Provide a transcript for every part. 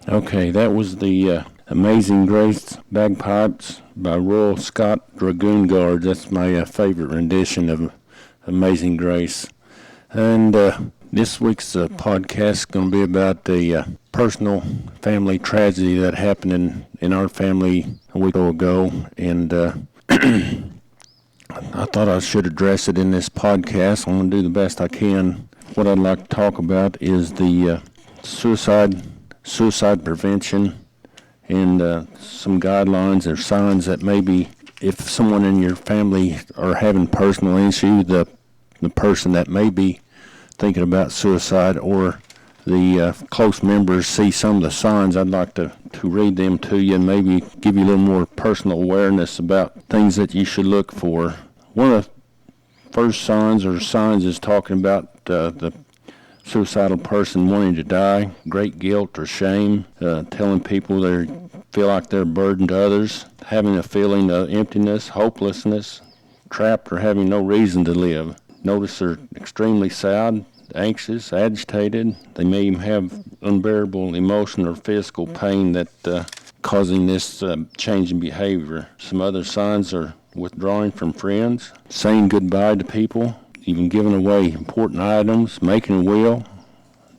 Okay, that was the Amazing Grace Bagpipes by Royal Scott Dragoon Guards. That's my favorite rendition of Amazing Grace. And this week's podcast is going to be about the personal family tragedy that happened in our family a week ago. And I thought I should address it in this podcast. I'm going to do the best I can. What I'd like to talk about is the suicide prevention and some guidelines or signs that maybe if someone in your family are having personal issue, the person that may be thinking about suicide or the close members see some of the signs, I'd like to read them to you and maybe give you a little more personal awareness about things that you should look for. One of the first signs is talking about the suicidal person wanting to die, great guilt or shame, telling people they feel like they're a burden to others, having a feeling of emptiness, hopelessness, trapped or having no reason to live. Notice they're extremely sad, anxious, agitated. They may even have unbearable emotional or physical pain that causing this change in behavior. Some other signs are withdrawing from friends, saying goodbye to people, even giving away important items, making a will,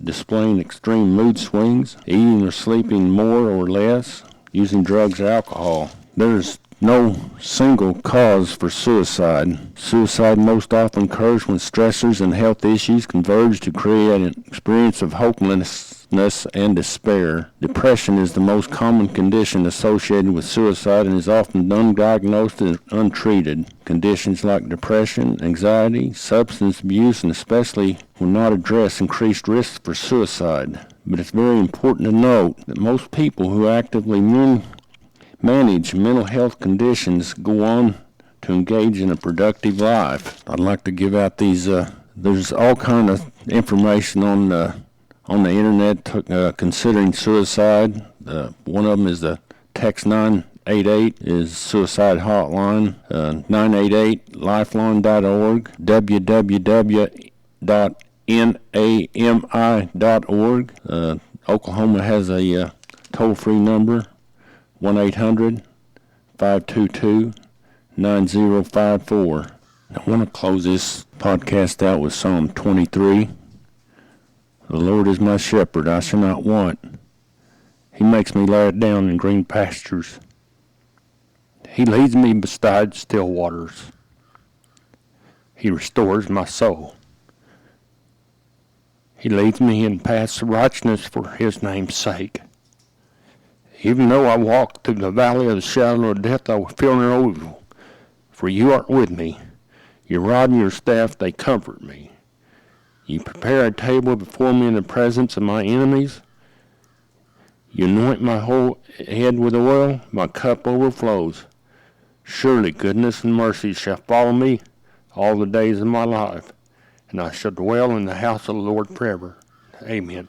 displaying extreme mood swings, eating or sleeping more or less, using drugs or alcohol. There's no single cause for suicide. Suicide most often occurs when stressors and health issues converge to create an experience of hopelessness and despair. Depression is the most common condition associated with suicide and is often undiagnosed and untreated. Conditions like depression, anxiety, substance abuse, and especially when not addressed, increased risks for suicide. But it's very important to note that most people who actively manage mental health conditions go on to engage in a productive life. I'd like to give out these, there's all kind of information on the internet considering suicide. One of them is the Text 988 is suicide hotline, 988lifeline.org, www.nami.org. Oklahoma has a toll-free number, 1-800-522-9054. I want to close this podcast out with Psalm 23. The Lord is my shepherd, I shall not want. He makes me lie down in green pastures. He leads me beside still waters. He restores my soul. He leads me in paths of righteousness for his name's sake. Even though I walk through the valley of the shadow of death, I will fear no evil, for you are with me. Your rod and your staff, they comfort me. You prepare a table before me in the presence of my enemies. You anoint my whole head with oil, my cup overflows. Surely goodness and mercy shall follow me all the days of my life, and I shall dwell in the house of the Lord forever. Amen.